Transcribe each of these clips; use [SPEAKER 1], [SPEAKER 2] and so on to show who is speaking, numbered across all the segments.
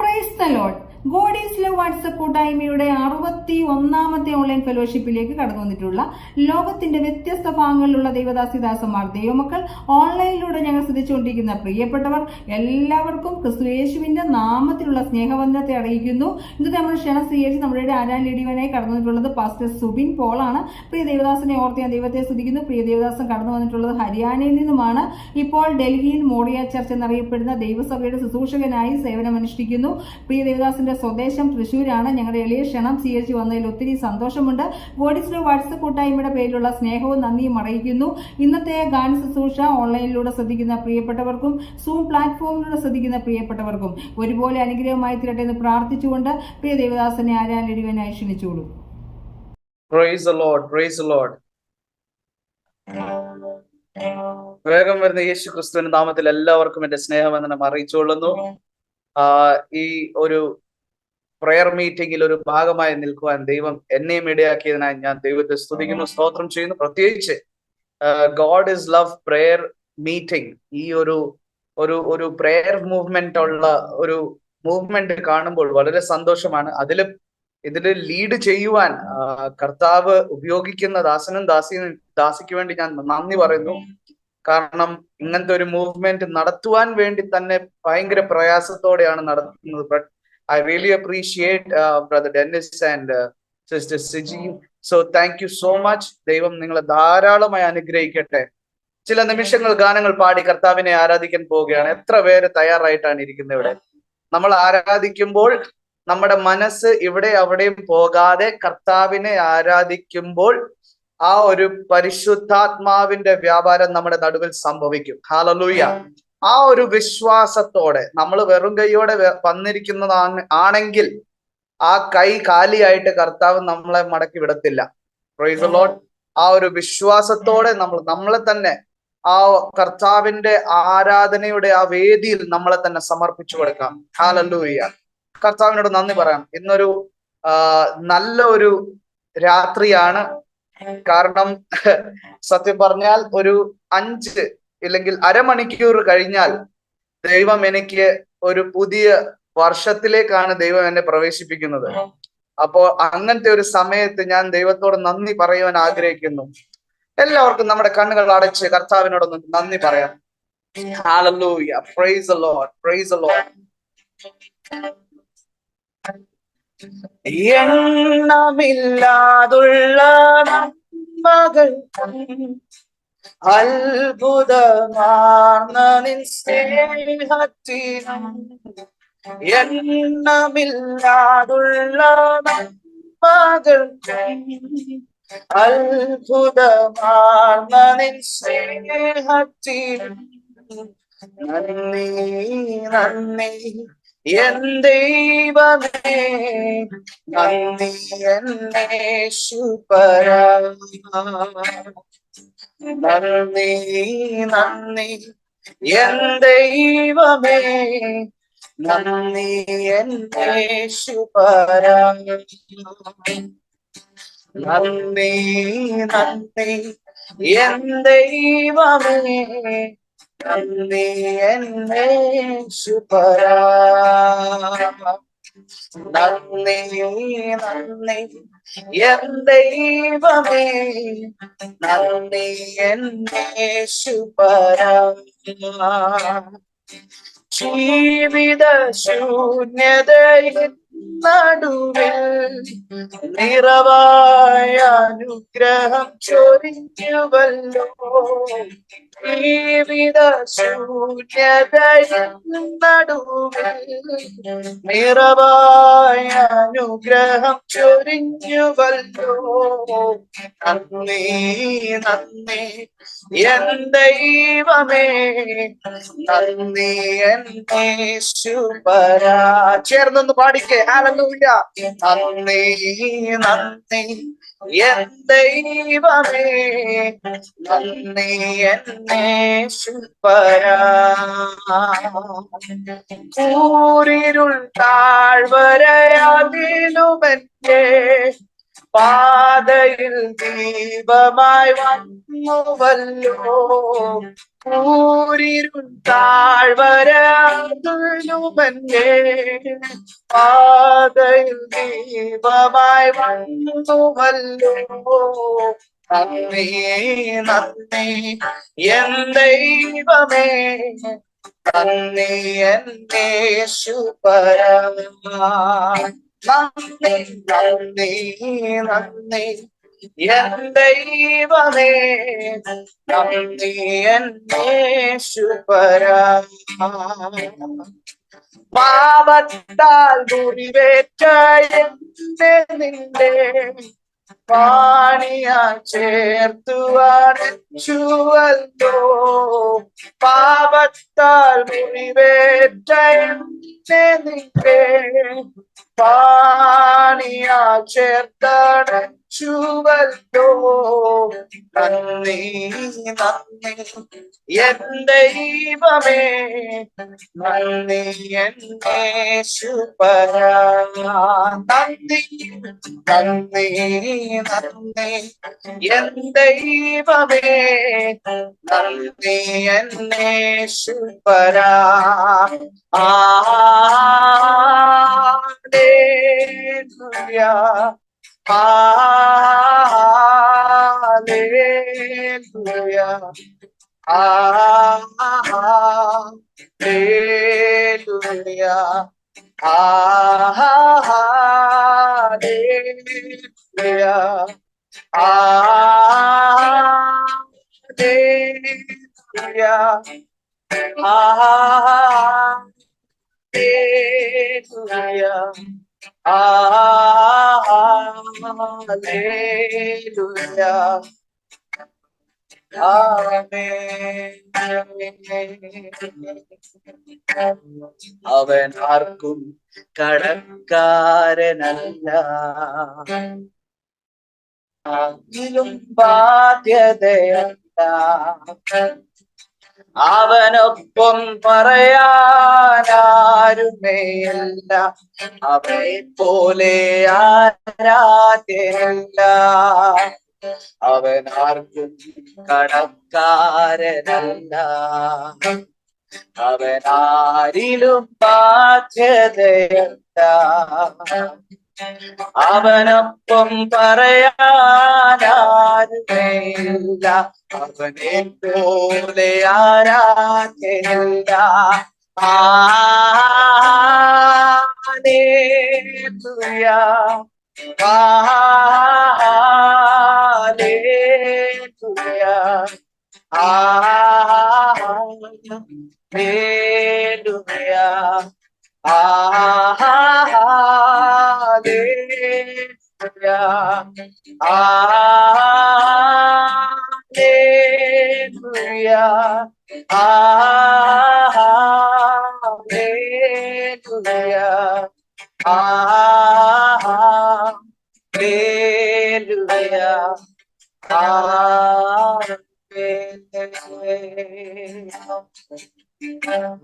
[SPEAKER 1] Price the Lord. God is love WhatsApp കൂട്ടായ്മയുടെ 61ാമത്തെ online ഫെലോഷിപ്പിലേക്ക് കടന്നു വന്നിട്ടുള്ള ലോകത്തിന്റെ വ്യത്യസ്ത ഭാഗങ്ങളിലുള്ള ദൈവദാസിദാസന്മാർ, ദൈവമക്കൾ, ഓൺലൈനിലൂടെ ഞങ്ങൾ ശ്രദ്ധിച്ചുകൊണ്ടിരിക്കുന്ന പ്രിയപ്പെട്ടവർ എല്ലാവർക്കും ക്രിസ്തു യേശുവിന്റെ നാമത്തിലുള്ള സ്നേഹവന്ദനത്തെ അറിയിക്കുന്നു. ഇന്നത്തെ നമ്മൾ ക്ഷണം സ്വീകരിച്ച് നമ്മുടെ ആരാൻ ലീഡിവനായി കടന്നു വന്നിട്ടുള്ളത് പാസ്റ്റർ സുബിൻ പോളാണ്. പ്രിയ ദേവദാസനെ ഓർത്ത് ഞാൻ ദൈവത്തെ സ്തുതിക്കുന്നു. പ്രിയ ദേവദാസൻ കടന്നു വന്നിട്ടുള്ളത് ഹരിയാനയിൽ നിന്നുമാണ്. ഇപ്പോൾ ഡൽഹിയിൽ മോറിയ ചർച്ച് എന്നറിയപ്പെടുന്ന ദൈവസഭയുടെ ശുശ്രൂഷകനായി സേവനമനുഷ്ഠിക്കുന്നു. പ്രിയ ദേവദാസന്റെ സ്വദേശം തൃശ്ശൂരാണ്. ഞങ്ങളുടെ എളിയ ക്ഷണം സ്വീകരിച്ചു വന്നതിൽ ഒത്തിരി സന്തോഷമുണ്ട്. ഗോഡ് ഈസ് ലവ് വാട്സ്ആപ്പ് കൂട്ടായ്മയുടെ പേരിലുള്ള സ്നേഹവും നന്ദിയും അറിയിക്കുന്നു. ഇന്നത്തെ ഗാന ശുശ്രൂഷ ഓൺലൈനിലൂടെ ശ്രദ്ധിക്കുന്ന പ്രിയപ്പെട്ടവർക്കും സൂം പ്ലാറ്റ്ഫോമിലൂടെ ശ്രദ്ധിക്കുന്ന പ്രിയപ്പെട്ടവർക്കും ഒരുപോലെ അനുഗ്രഹമായി തീരട്ടെ എന്ന് പ്രാർത്ഥിച്ചുകൊണ്ട് പ്രിയ ദേവദാസനെ ആരാൻ ലടിവനായി ക്ഷണിച്ചോളൂ.
[SPEAKER 2] Praise the Lord, praise the Lord. വേഗം വരുന്ന യേശു ക്രിസ്തുവിന്റെ നാമത്തിൽ എല്ലാവർക്കും എന്റെ സ്നേഹവന്ദനം അറിയിച്ചുകൊള്ളുന്നു. ഈ ഒരു പ്രയർ മീറ്റിംഗിൽ ഒരു ഭാഗമായി നിൽക്കുവാൻ ദൈവം എന്നെയും ഇടയാക്കിയതിനായി ഞാൻ ദൈവത്തെ സ്തുതിക്കുന്നു, സ്തോത്രം ചെയ്യുന്നു. പ്രത്യേകിച്ച് God is love prayer meeting, ഈ ഒരു പ്രയർ മൂവ്മെന്റ് ഉള്ള ഒരു മൂവ്മെന്റ് കാണുമ്പോൾ വളരെ സന്തോഷമാണ്. ഇതില് ലീഡ് ചെയ്യുവാൻ കർത്താവ് ഉപയോഗിക്കുന്ന ദാസനും ദാസിക്ക് വേണ്ടി ഞാൻ നന്ദി പറയുന്നു. കാരണം ഇങ്ങനത്തെ ഒരു മൂവ്മെന്റ് നടത്തുവാൻ വേണ്ടി തന്നെ ഭയങ്കര പ്രയാസത്തോടെയാണ് നടത്തുന്നത്. But I really appreciate brother Dennis and sister Siji. So thank you so much. ദൈവം നിങ്ങളെ ധാരാളമായി അനുഗ്രഹിക്കട്ടെ. ചില നിമിഷങ്ങൾ ഗാനങ്ങൾ പാടി കർത്താവിനെ ആരാധിക്കാൻ പോവുകയാണ്. എത്ര പേര് തയ്യാറായിട്ടാണ് ഇരിക്കുന്നത് ഇവിടെ? നമ്മൾ ആരാധിക്കുമ്പോൾ നമ്മുടെ മനസ്സ് ഇവിടെ അവിടെയും പോകാതെ കർത്താവിനെ ആരാധിക്കുമ്പോൾ ആ ഒരു പരിശുദ്ധാത്മാവിന്റെ വ്യാപാരം നമ്മുടെ നടുവിൽ സംഭവിക്കും. ഹല്ലേലൂയ. ആ ഒരു വിശ്വാസത്തോടെ നമ്മൾ വെറും കൈയോടെ വന്നിരിക്കുന്നതാണെങ്കിൽ ആ കൈ കാലിയായിട്ട് കർത്താവ് നമ്മളെ മടക്കി വിടത്തില്ല. Price the Lord. ആ ഒരു വിശ്വാസത്തോടെ നമ്മളെ തന്നെ ആ കർത്താവിന്റെ ആരാധനയുടെ ആ വേദിയിൽ നമ്മളെ തന്നെ സമർപ്പിച്ചു കൊടുക്കാം. ഹല്ലേലൂയ. കർത്താവിനോട് നന്ദി പറയാം. ഇന്നൊരു നല്ല ഒരു രാത്രിയാണ്. കാരണം സത്യം പറഞ്ഞാൽ ഒരു 5 ഇല്ലെങ്കിൽ അരമണിക്കൂർ കഴിഞ്ഞാൽ ദൈവം എനിക്ക് ഒരു പുതിയ വർഷത്തിലേക്കാണ് ദൈവം എന്നെ പ്രവേശിപ്പിക്കുന്നത്. അപ്പോ അങ്ങനത്തെ ഒരു സമയത്ത് ഞാൻ ദൈവത്തോട് നന്ദി പറയുവാൻ ആഗ്രഹിക്കുന്നു. എല്ലാവർക്കും നമ്മുടെ കണ്ണുകൾ അടച്ച് കർത്താവിനോടൊന്ന് നന്ദി പറയാം. ഹല്ലേലൂയ. Praise the Lord, praise the Lord. എണ്ണമില്ലാതുള്ള നന്മകൾ അത്ഭുതമാർന്ന നിൻ സ്നേഹത്തിനും എണ്ണമില്ലാതുള്ള നന്മകൾ അത്ഭുതമാർന്ന നിൻ സ്നേഹത്തിനും നന്ദി നന്ദി എൻ ദൈവമേ, നന്ദി എൻ യേശുപരാ. നന്ദി നന്ദി എൻ ദൈവമേ, നന്ദി എൻ യേശുപരാ. നന്ദി നന്ദി എൻ ദൈവമേ, നന്ദി എൻ യേശുപരാ. നന്ദി നന്ദി എൻ ദൈവമേ, നന്ദി എൻ യേശുപരാ. ജീവിത ശൂന്യതയിൽ നടുവിൽ നിറവായ അനുഗ്രഹം ചൊരിഞ്ഞുവല്ലോ. ജീവിത ശൂന്യതയിൽ നടുവിൽ നിറവായ അനുഗ്രഹം ചൊരിഞ്ഞുവല്ലോ. നന്ദി നന്ദി എൻ ദൈവമേ, നന്ദി എൻ യേശുപരാ. ചേർന്നൊന്ന് പാടിക്കേ. ഹല്ലേലൂയ. നന്ദി നന്ദി എൻ ദൈവമേ, നന്ദി എൻ യേശുപരാ. കൂരിരുൾ താഴ്വരയാതിലുമെന്റെ പാതയിൽ ദീപമായി വന്നുവല്ലോ. ൂരിരുൾ താഴ്വരതുഴുമല്ലേ, പാതയിൽ ദീപമായി വന്നുവല്ലോ. നന്ദി നന്ദി എൻ ദൈവമേ, നന്ദി എന്നെ യേശുപരാ. നന്ദി നന്ദി നന്ദി എൻ ദൈവമേ, നന്ദി എന്നെ യേശുപരാ. പാപത്താൽ മുറിവേറ്റ എന്നെ നിന്റെ പാണിയാൽ ചേർത്തുവല്ലോ. പാപത്താൽ മുറിവേറ്റ എന്നെ നിന്റെ പാണിയാൽ ചേർത്തടച്ചുവല്ലോ. നന്ദി നന്ദി എൻ ദൈവമേ, നന്ദി എൻ യേശുപരാ. നന്ദി നന്ദി നന്ദി എൻ ദൈവമേ, നന്ദി എൻ യേശുപരാ. ഹല്ലേലൂയ ഹല്ലേലൂയ ഹല്ലേലൂയ ഹല്ലേലൂയ ഹല്ലേലൂയ ഹല്ലേലൂയ ഹല്ലേലൂയ. അവൻ ആർക്കും കടക്കാരനല്ല, അതിലും ബാധ്യതയല്ല. അവനൊപ്പം പറയാനാരുമേയല്ല, അവനെ പോലെ ആരാധ്യനല്ല. അവൻ ആർക്കും കടക്കാരനല്ല, അവൻ ആരിലും ബാധ്യതയല്ല. അവനൊപ്പം പറയാനാരുമേയില്ല, അവനെ പോലെ ആരാധ്യനല്ല. ഹല്ലേലൂയ ഹല്ലേലൂയ ഹല്ലേലൂയ ഹല്ലേലൂയ ഹല്ലേലൂയ ഹല്ലേലൂയ ഹല്ലേലൂയ.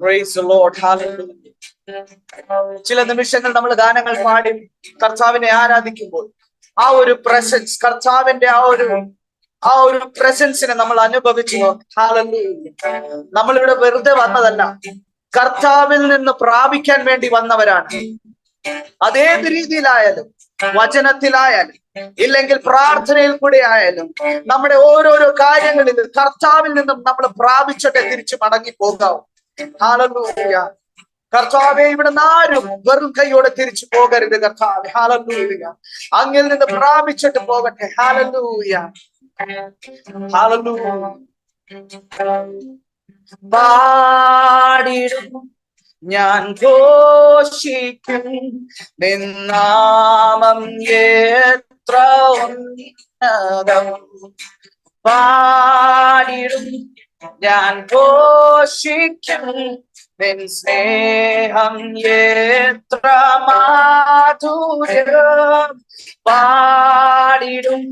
[SPEAKER 2] Praise the Lord. Hallelujah. ചില നിമിഷങ്ങൾ നമ്മൾ ഗാനങ്ങൾ പാടി കർത്താവിനെ ആരാധിക്കുമ്പോൾ ആ ഒരു പ്രസൻസ്, കർത്താവിന്റെ ആ ഒരു പ്രസൻസിനെ നമ്മൾ അനുഭവിച്ചു. ഹല്ലേലൂയ. നമ്മളിവിടെ വെറുതെ വന്നതല്ല, കർത്താവിൽ നിന്ന് പ്രാപിക്കാൻ വേണ്ടി വന്നവരാണ്. അതേത് രീതിയിലായാലും, വചനത്തിലായാലും ഇല്ലെങ്കിൽ പ്രാർത്ഥനയിൽ കൂടെ ആയാലും, നമ്മുടെ ഓരോരോ കാര്യങ്ങളിൽ കർത്താവിൽ നിന്നും നമ്മൾ പ്രാപിച്ചിട്ട് തിരിച്ചു മടങ്ങി പോകാവും. ഹല്ലേലൂയ. കർത്താവെ, ഇവിടെ ആരും വെറും കൈയോടെ തിരിച്ചു പോകരുത് കർത്താവെ. ഹല്ലേലൂയ. അങ്ങിൽ നിന്ന് പ്രാപിച്ചിട്ട് പോകട്ടെ. Hallelujah hallelujah. പാടിടും ഞാൻ ഘോഷിക്കും നിന്നാമം എത്ര ഉന്നതം. പാടിടും ഞാൻ ഘോഷിക്കും നിൻ സ്നേഹം എത്ര മാധുര്യം. പാടിടും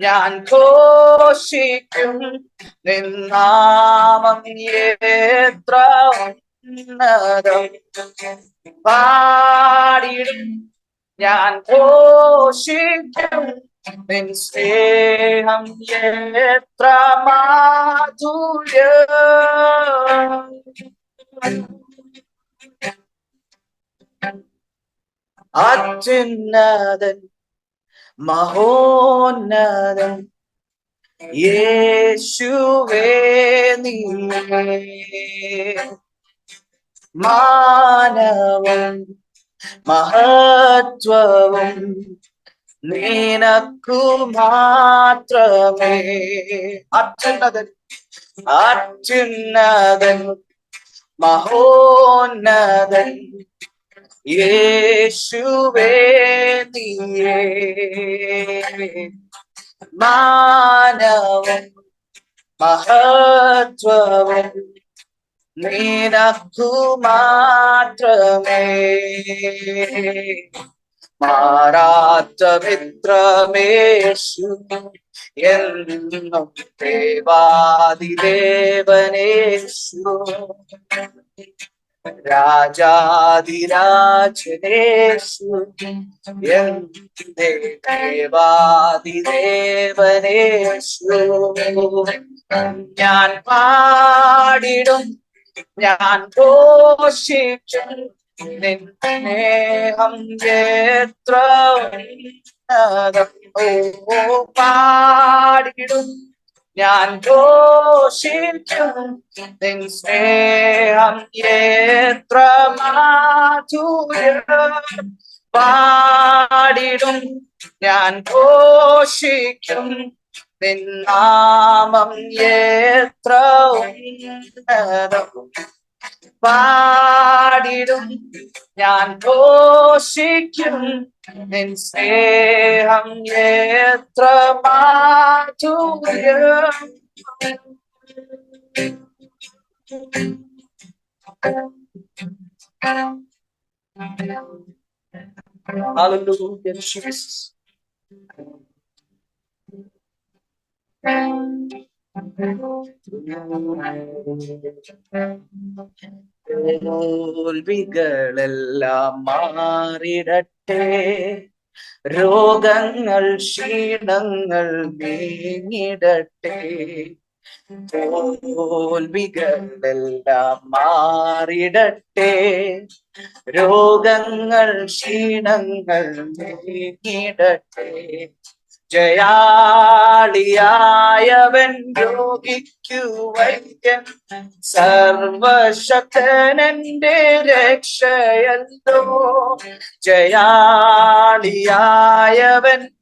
[SPEAKER 2] ഞാൻ ഘോഷിക്കും നിന്നാമം എത്ര ഉന്നതം. പാടിടും ഞാൻ ഘോഷിക്കും നിൻ സ്നേഹം എത്ര മാധുര്യം. അത്യുന്നതൻ മഹോന്നതൻ യേശുവേ നീയേ. മാനവും മഹത്വവും നിനക്കു മാത്രമേ. അത്യുന്നതൻ അത്യുന്നതൻ മഹോന്നതൻ യേശുവേ നീയേ. മാനവും മഹത്വവും നിനക്കു മാത്രമേ. മാറാത്ത മിത്രമേശു എന്നും ദേവാദിദേവനേശു. രാജാതിരാജനേശു എന്റെ ദേവാദിദേവനേശു. ഞാൻ പാടിടും ഞാൻ ഘോഷിക്കും നിൻ സ്നേഹം എത്ര ഉന്നതം. ഓ പാടിടും ഞാൻ ഘോഷിക്കും നിൻ സ്നേഹം എത്ര മാധുര്യം. പാടിടും ഞാൻ ഘോഷിക്കും നിൻ നാമം എത്ര ഉന്നതം. പാടിടും ഞാൻ ഘോഷിക്കും നിൻ സ്നേഹം എത്ര മാധുര്യം. Hallelujah, Jesus. തോൽവികളെല്ലാം മാറിടട്ടെ, രോഗങ്ങൾ ക്ഷീണങ്ങൾ നീങ്ങിടട്ടെ. തോൽവികളെല്ലാം മാറിടട്ടെ, രോഗങ്ങൾ ക്ഷീണങ്ങൾ നീങ്ങിടട്ടെ. ജയാളിയായവൻ രോഗിക്കു വൈദ്യൻ, സർവശക്തനെന്റെ രക്ഷയല്ലോ. ജയാളിയായവൻ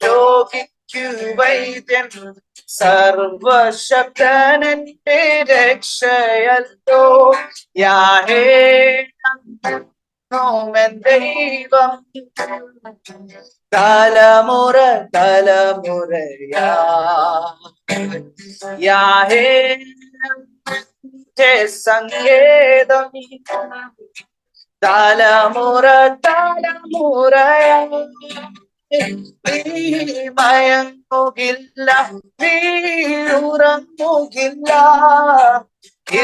[SPEAKER 2] രോഗിക്കു വൈദ്യൻ, സർവശക്തനെന്റെ രക്ഷയല്ലോ. യാഹേ ദൈവം തലമുറ തലമുറയാ. യാഹേ സങ്കേതം തലമുറ തലമുറയാ. നീ മയങ്ങുകില്ല, നീ ഉറങ്ങുകില്ല.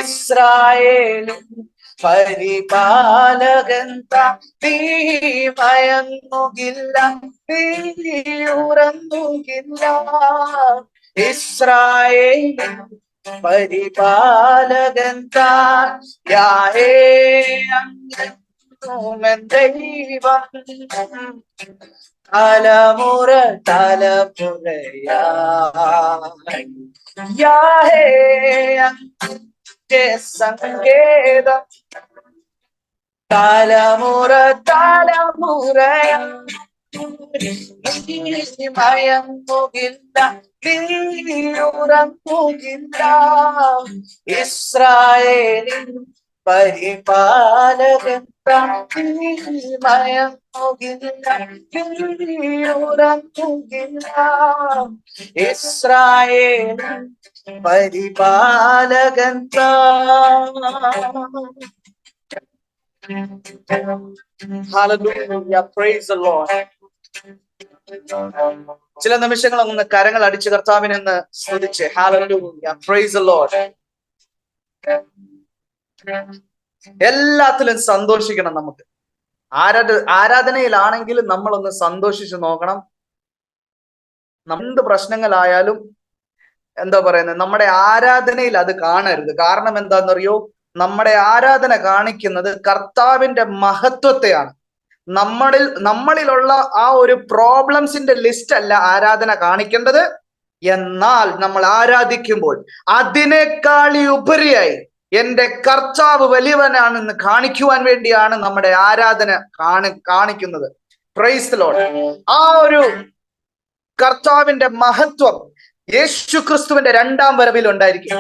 [SPEAKER 2] ഇസ്രായേലും പരിപാലകൻ താൻ, നീ മയങ്ങുകില്ല, നീ ഉറങ്ങുകില്ല. ഇസ്രായേലും പരിപാലകൻ താൻ. യാഹേ ദൈവം തലമുറ തലമുറയാ. യാഹേ സങ്കേതം തലമുറ തലമുറയാ. നീ മയങ്ങുകില്ല, നീ ഉറങ്ങുകില്ല. ഇസ്രായേലിൻ പരിപാലകൻ താൻ, നീ മയങ്ങുകില്ല, നീ ഉറങ്ങുകില്ല. ഇസ്രായേലിൻ പരിപാലകൻ താൻ. Hallelujah, praise the Lord. ചില നിമിഷങ്ങൾ ഒന്ന് കരങ്ങൾ അടിച്ച് കർത്താവിനെന്ന് സ്തുതിച്ച് Hallelujah, praise the Lord. എല്ലാത്തിലും സന്തോഷിക്കണം നമുക്ക്. ആരാധനയിലാണെങ്കിലും നമ്മളൊന്ന് സന്തോഷിച്ച് നോക്കണം. എന്ത് പ്രശ്നങ്ങളായാലും എന്താ പറയുന്നത്, നമ്മുടെ ആരാധനയിൽ അത് കാണരുത്. കാരണം എന്താണെന്നറിയോ, നമ്മുടെ ആരാധന കാണിക്കുന്നത് കർത്താവിന്റെ മഹത്വത്തെയാണ്. നമ്മളിലുള്ള ആ ഒരു പ്രോബ്ലംസിന്റെ ലിസ്റ്റ് അല്ല ആരാധന കാണിക്കേണ്ടത്. എന്നാൽ നമ്മൾ ആരാധിക്കുമ്പോൾ അതിനേക്കാൾ ഉപരിയായി എന്റെ കർത്താവ് വലിയവനാണെന്ന് കാണിക്കുവാൻ വേണ്ടിയാണ് നമ്മുടെ ആരാധന കാണിക്കുന്നത്. Price the Lord. ആ ഒരു കർത്താവിന്റെ മഹത്വം യേശു ക്രിസ്തുവിന്റെ രണ്ടാം വരവിൽ ഉണ്ടായിരിക്കും.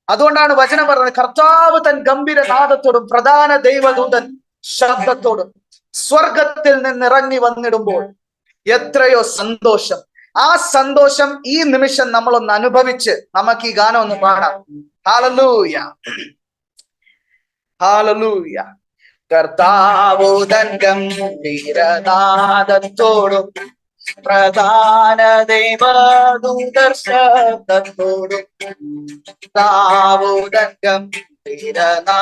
[SPEAKER 2] അതുകൊണ്ടാണ് വചനം പറയുന്നത്, കർത്താവ് തൻ ഗംഭീരനാദത്തോടും പ്രധാന ദൈവദൂതൻ ശബ്ദത്തോടും സ്വർഗത്തിൽ നിന്നിറങ്ങി വന്നിടുമ്പോൾ എത്രയോ സന്തോഷം. ആ സന്തോഷം ഈ നിമിഷം നമ്മളൊന്ന് അനുഭവിച്ച് നമുക്ക് ഈ ഗാനം ഒന്ന് പാടാം. Hallelujah, hallelujah. കർത്താവ് തൻ ഗംഭീരനാദത്തോടും പ്രധാന ദൈവദൂതൻ ശബ്ദത്തോടും കർത്താവ് തൻ ഗംഭീരനാദത്തോടും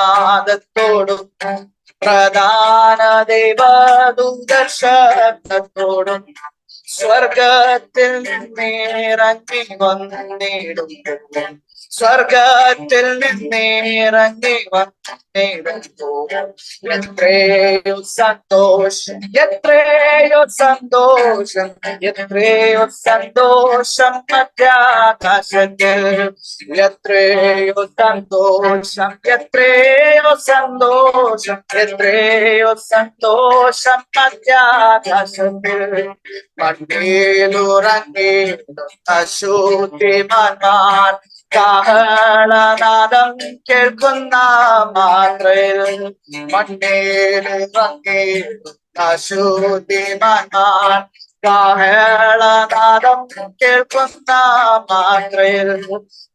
[SPEAKER 2] പ്രധാന ദൈവദൂതൻ ശബ്ദത്തോടും സ്വർഗത്തിൽ നിന്നിറങ്ങി വന്നിടുമ്പോൾ, സ്വർഗത്തിൽ നിന്നിറങ്ങി വന്നിടുമ്പോൾ എത്രയോ സന്തോഷം, എത്രയോ സന്തോഷം, എത്രയോ സന്തോഷം മധ്യാകാശത്തിൽ, എത്രയോ സന്തോഷം, എത്രയോ സന്തോഷം, എത്രയോ സന്തോഷം മധ്യാകാശത്തിൽ. മണ്ണിലുറങ്ങിടും അശുദ്ധിമാന്മാർ കാഹളനാദം കേൾക്കുന്ന മാത്രയിൽ, മണ്ണിലുറങ്ങിടും അശുദ്ധിമാന്മാർ കാഹളനാദം കേൾക്കുന്ന മാത്രയിൽ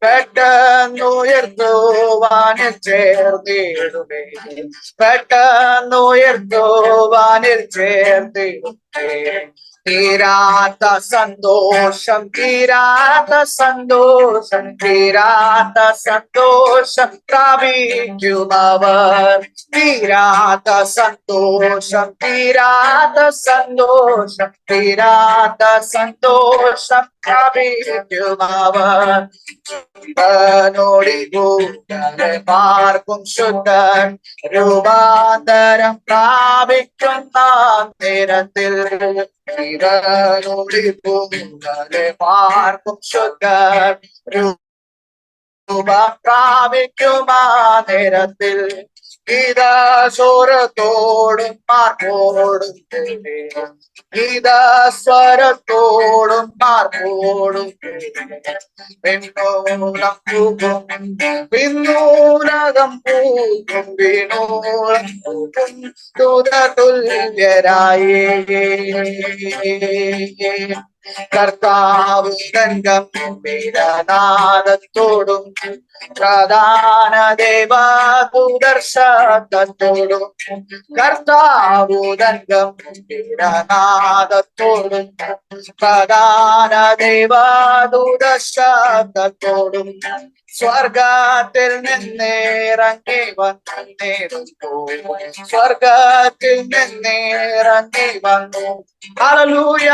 [SPEAKER 2] പെട്ടെന്നുയർത്തുവാനിൽ ചേർന്നിടുമേ, പെട്ടെന്നുയർത്തുവാനിൽ ചേർന്നിടുമേ. തീരാത്ത സന്തോഷം, തീരാത്ത സന്തോഷം, തീരാത്ത സന്തോഷം പ്രാപിക്കുന്നവർ, തീരാത്ത സന്തോഷം, തീരാത്ത സന്തോഷം, തീരാത്ത സന്തോഷം പ്രാപിക്കുന്നവർ. പാർക്കും ശുദ്ധൻ രൂപാന്തരം പ്രാപിക്കുന്ന നേരത്തിൽ, പാർക്കും ശുദ്ധൻ രൂപം പ്രാപിക്കുമാ നേരത്തിൽ, ഗീതസ്വരത്തോടും മാർപ്പോടും ഗീതസ്വരത്തോടും മാർപ്പോടും പിന്നൂലം പൂക്കും, പിന്നൂലകം പൂക്കും, പിന്നൂലം പൂക്കും തുല്യരായേ. കർത്താവ് തൻ ഗംഭീരനാദത്തോടും പ്രധാന ദൈവദൂതൻ ശബ്ദത്തോടും, കർത്താവ് തൻ ഗംഭീരനാദത്തോടും പ്രധാന ദൈവദൂതൻ ശബ്ദത്തോടും സ്വർഗത്തിൽ നിന്നിറങ്ങി വന്നിടുമ്പോൾ, സ്വർഗത്തിൽ നിന്നിറങ്ങി വന്നു. ഹല്ലേലൂയ.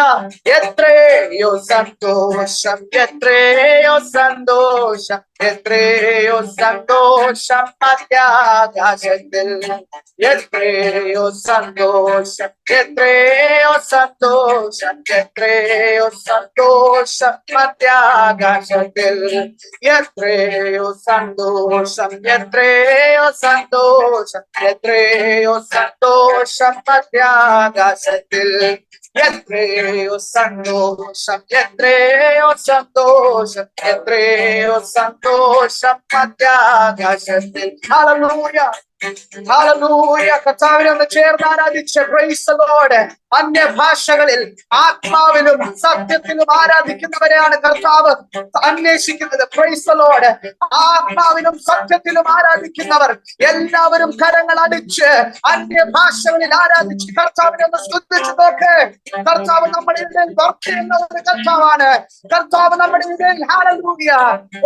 [SPEAKER 2] എത്രയോ സന്തോഷം, എത്രയോ സന്തോഷം, എത്രയോ സന്തോഷം മധ്യാകാശത്തിൽ, എത്രയോ സന്തോഷം, എത്രയോ സന്തോഷം, എത്രയോ സന്തോഷം മധ്യാകാശത്തിൽ, എത്രയോ സന്തോഷം, എത്രയോ സന്തോഷം, എത്രയോ സന്തോഷം മധ്യാകാശത്തിൽ, എത്രയോ സന്തോഷം, എത്രയോ സന്തോഷം, എത്രയോ സന്തോഷം മധ്യാകാശത്തിൽ. Hallelujah, hallelujah. കർത്താവിനെ ഒന്ന് ചേർന്ന് ആരാധിച്ച് പ്രൈസ് ദി ലോർഡ്. അന്യഭാഷകളിൽ ആത്മാവിലും സത്യത്തിലും ആരാധിക്കുന്നവരെയാണ് കർത്താവ് അന്വേഷിക്കുന്നത്. Price the Lord. ആത്മാവിലും സത്യത്തിലും ആരാധിക്കുന്നവർ എല്ലാവരും കരങ്ങൾ അടിച്ച് അന്യഭാഷകളിൽ ആരാധിച്ച് കർത്താവിനെ ഒന്ന് സ്തുതിച്ചു നോക്ക്. കർത്താവ് നമ്മുടെ ഇടയിൽ വർക്ക് ചെയ്യുന്ന ഒരു കർത്താവാണ്. കർത്താവ് നമ്മുടെ ഇടയിൽ ഹല്ലേലൂയ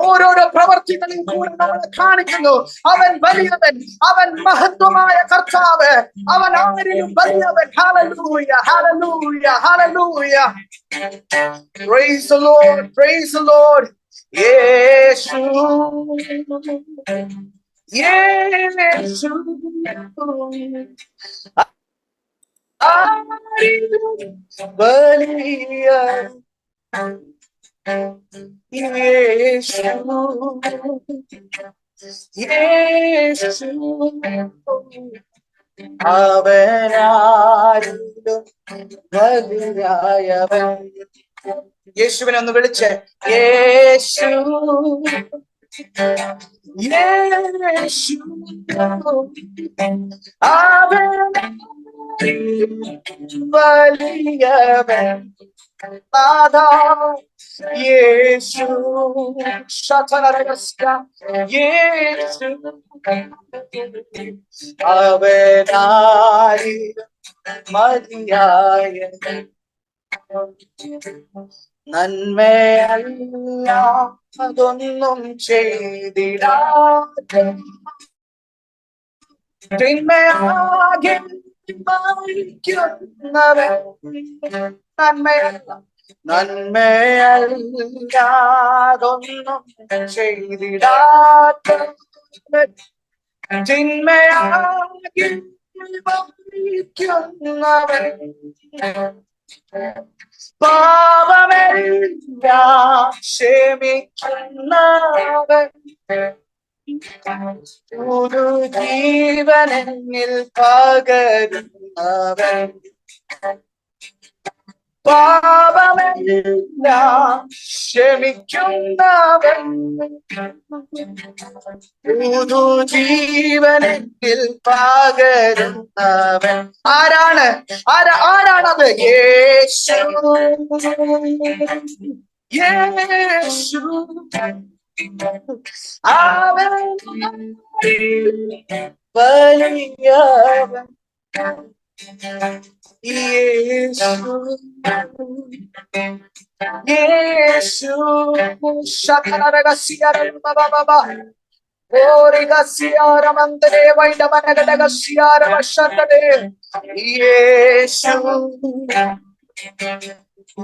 [SPEAKER 2] ഓരോരോ പ്രവർത്തികളിൽ കൂടെ നമ്മളെ കാണിക്കുന്നു. അവൻ വലിയവൻ, അവൻ അവൻ മഹത്വമായ കർത്താവ്, അവൻ ആരിലും വലിയവൻ. ഹല്ലേലൂയ, ഹല്ലേലൂയ, ഹല്ലേലൂയ. Praise the Lord, praise the Lord. യേശു, യേശു ആരിലും വലിയ യേശു, യേശു അവനാരിലും വലിയവൻ. യേശുവിനെ ഒന്ന് വിളിച്ച്, യേശു, യേശു അവനാരിലും വലിയവൻ. നാഥാ യേശു, യേശു അവനാരിലും മതിയായവൻ. നന്മയല്ലാതൊന്നും ചെയ്തിടാതെ തിന്മയാകെ മരിക്കുന്നവൻ. നന്മയല്ലാതൊന്നും ചെയ്തിടാത്ത തിന്മയാകെ മരിക്കുന്നവൻ. പാപമെല്ലാം ക്ഷമിക്കുന്നവൻ. ഒരു ജീവനിൽ പകരുന്നവൻ. പാപമെല്ലാം ക്ഷമിക്കുന്നവൻ. ഒരു ജീവനിൽ പകരുന്നവൻ. ആരാണത്? യേശു, യേശു അവൻ വലിയവൻ. യേശു, യേശു ശതനരഗസ്യരബബബ ഓരിഗസ്യരമന്തരേ വൈഡമനഗടഗസ്യരവശതരേ. യേശു,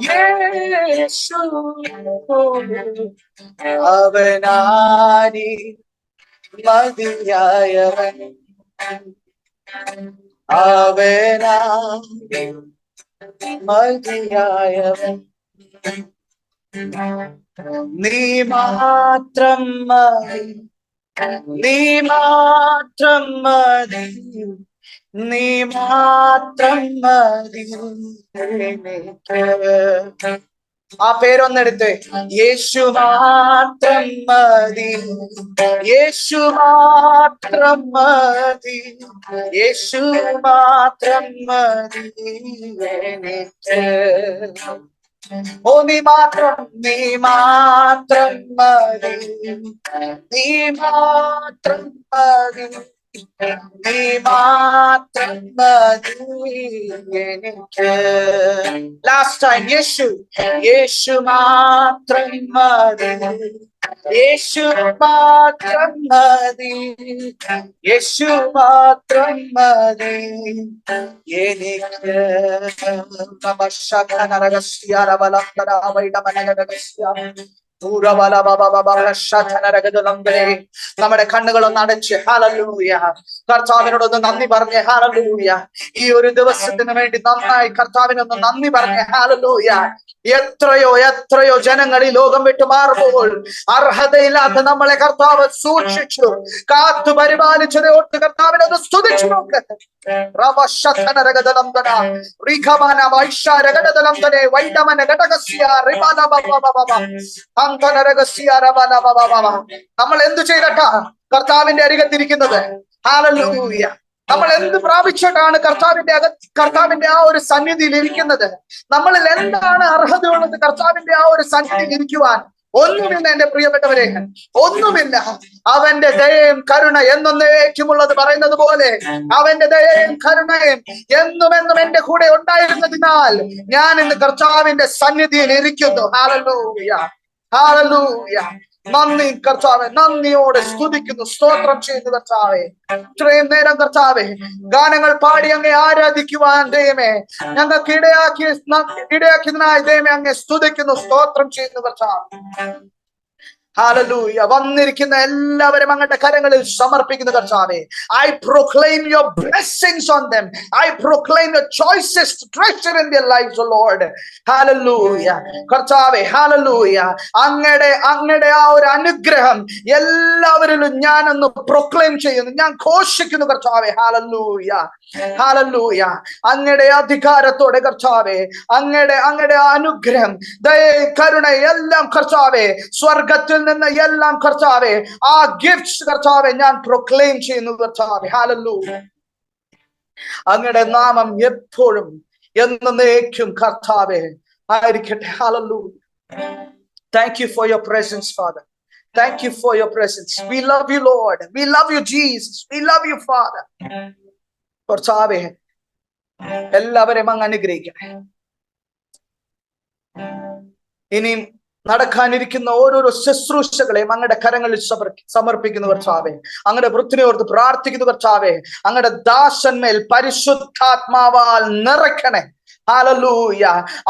[SPEAKER 2] യേശു അവനാരി മതിയായവൻ. അവനാരി മതിയായവൻ. നീ മാത്രം മതി, നീ മാത്രം മതി, നീ മാത്രം മതി എനിക്ക്. ആ പേരൊന്നെടുത്ത്, യേശു മാത്രം മതി, യേശു മാത്രം മതി, യേശു മാത്രം മതി എനിക്ക്. ഓ നീ മാത്രം, നീ മാത്രം മതി, നീ മാത്രം മതി, നീ മാത്രം മതി എനിക്ക്. ലാസ്റ്റ് ടൈം, യേശു, യേശു മാത്രം മതി, യേശു മാത്രം മതി, യേശു മാത്രം മതി എനിക്ക്. നമ്മുടെ കണ്ണുകളൊന്ന് അടച്ച് ഹല്ലേലൂയ കർത്താവിനോടൊന്ന് നന്ദി പറഞ്ഞേ. ഹല്ലേലൂയ. ഈ ഒരു ദിവസത്തിന് വേണ്ടി നന്നായി കർത്താവിനൊന്ന് നന്ദി പറഞ്ഞേ. ഹല്ലേലൂയ. എത്രയോ എത്രയോ ജനങ്ങൾ ഈ ലോകം വിട്ടു മാറുമ്പോൾ അർഹതയില്ലാത്ത നമ്മളെ കർത്താവ് സൂക്ഷിച്ചു കാത്തു പരിപാലിച്ചത് ഓർത്ത് കർത്താവിനൊന്ന് സ്തുതിച്ചു നോക്ക്. നമ്മൾ എന്തു ചെയ്തിട്ടാ കർത്താവിന്റെ അരികത്തിരിക്കുന്നത്? ഹല്ലേലൂയ. നമ്മൾ എന്ത് പ്രാപിച്ചിട്ടാണ് കർത്താവിന്റെ ആ ഒരു സന്നിധിയിൽ ഇരിക്കുന്നത്? നമ്മളിൽ എന്താണ് അർഹതയുള്ളത് കർത്താവിന്റെ ആ ഒരു സന്നിധിയിൽ ഇരിക്കുവാൻ? ഒന്നുമില്ല എന്റെ പ്രിയപ്പെട്ടവരെ, ഒന്നുമില്ല. അവന്റെ ദയയും കരുണ എന്നേക്കുമുള്ളത് പറയുന്നത് പോലെ അവന്റെ ദയയും കരുണയും എന്നും എന്റെ കൂടെ ഉണ്ടായിരുന്നതിനാൽ ഞാൻ ഇന്ന് കർത്താവിന്റെ സന്നിധിയിൽ ഇരിക്കുന്നു. Hallelujah, hallelujah. നന്ദി കർത്താവെ, നന്ദിയോടെ സ്തുതിക്കുന്നു, സ്തോത്രം ചെയ്യുന്നു കർത്താവെ. ഇത്രയും നേരം കർത്താവെ ഗാനങ്ങൾ പാടി അങ്ങേ ആരാധിക്കുവാൻ ദൈവമേ ഞങ്ങൾക്ക് ഇടയാക്കിയതിനായി ദൈവമേ അങ്ങേ സ്തുതിക്കുന്നു, സ്തോത്രം ചെയ്യുന്നു കർത്താവെ. ഹല്ലേലൂയ. വന്നിരിക്കുന്ന എല്ലാവരും അങ്ങയുടെ കരങ്ങളിൽ സമർപ്പിക്കുന്ന കർത്താവേ, I proclaim your blessings on them. I proclaim your choicest treasure in their lives, O Lord. Hallelujah. കർത്താവേ, hallelujah. അങ്ങയുടെ ആ ഒരു അനുഗ്രഹം എല്ലാവരിലും ഞാൻ ഒന്ന് പ്രൊക്ലെയിം ചെയ്യുന്നു, ഞാൻ ഘോഷിക്കുന്നു കർത്താവേ. hallelujah. hallelujah. അങ്ങയുടെ അധികാരത്തോടെ കർത്താവേ, അങ്ങയുടെ അനുഗ്രഹം, ദയ, കരുണ എല്ലാം കർത്താവേ, സ്വർഗത്തിൽ നിന്ന് എല്ലാം കർത്താവേ, ആ ഗിഫ്റ്റ്സ് കർത്താവേ ഞാൻ പ്രൊക്ലെയിം ചെയ്യുന്നു കർത്താവേ. hallelujah. അങ്ങയുടെ നാമം എപ്പോഴും എന്നേക്കും കർത്താവേ ആയിരിക്കട്ടെ. hallelujah. Thank you for your presence, Father. Thank you for your presence. We love you, Lord. We love you, Jesus. We love you, Father. കർത്താവേ എല്ലാവരെയും അങ്ങ് അനുഗ്രഹിക്കണേ. ഇനിയും നടക്കാനിരിക്കുന്ന ഓരോരോ ശുശ്രൂഷകളെയും അങ്ങയുടെ കരങ്ങളിൽ സമർപ്പിക്കുന്നു കർത്താവേ. അങ്ങയുടെ വൃത്തിനെ ഓർത്ത് പ്രാർത്ഥിക്കുന്നു കർത്താവേ. അങ്ങയുടെ ദാസന്മേൽ പരിശുദ്ധാത്മാവാൽ നിറയ്ക്കണേ. ഹല്ലേലൂയ.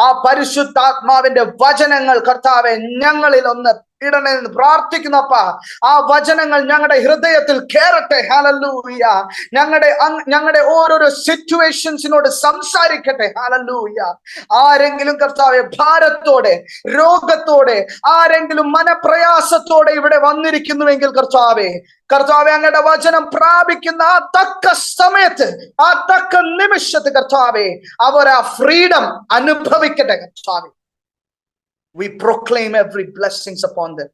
[SPEAKER 2] ആ പരിശുദ്ധാത്മാവിന്റെ വചനങ്ങൾ കർത്താവേ ഞങ്ങളിൽ ഒന്ന് ഇടണമെന്ന് പ്രാർത്ഥിക്കുന്നപ്പ, ആ വചനങ്ങൾ ഞങ്ങളുടെ ഹൃദയത്തിൽ കേറട്ടെ. ഹല്ലേലൂയ. ഞങ്ങളുടെ ഓരോരോ സിറ്റുവേഷൻസിനോട് സംസാരിക്കട്ടെ. ഹല്ലേലൂയ. ആരെങ്കിലും കർത്താവെ ഭാരത്തോടെ, രോഗത്തോടെ, ആരെങ്കിലും മനപ്രയാസത്തോടെ ഇവിടെ വന്നിരിക്കുന്നുവെങ്കിൽ കർത്താവെ അങ്ങയുടെ വചനം പ്രാപിക്കുന്ന ആ തക്ക സമയത്ത്, ആ തക്ക നിമിഷത്ത് കർത്താവെ അവർ ആ ഫ്രീഡം അനുഭവിക്കട്ടെ കർത്താവെ. We proclaim every blessings upon them.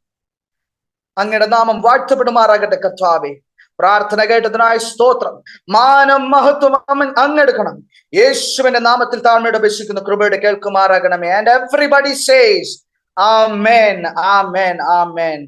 [SPEAKER 2] അങ്ങയുടെ നാമം വാഴ്ത്തപ്പെടുമാറാകട്ടെ കർത്താവേ. പ്രാർത്ഥന കേട്ടതിനായി സ്തോത്രം. മാനം മഹത്വം അങ്ങെടുക്കണം. യേശുവിന്റെ നാമത്തിൽ താഴ്മയുടെ അപേക്ഷിക്കുന്ന കൃപയുടെ കേൾക്കുമാറാകണമേ. And everybody says Amen, Amen, Amen.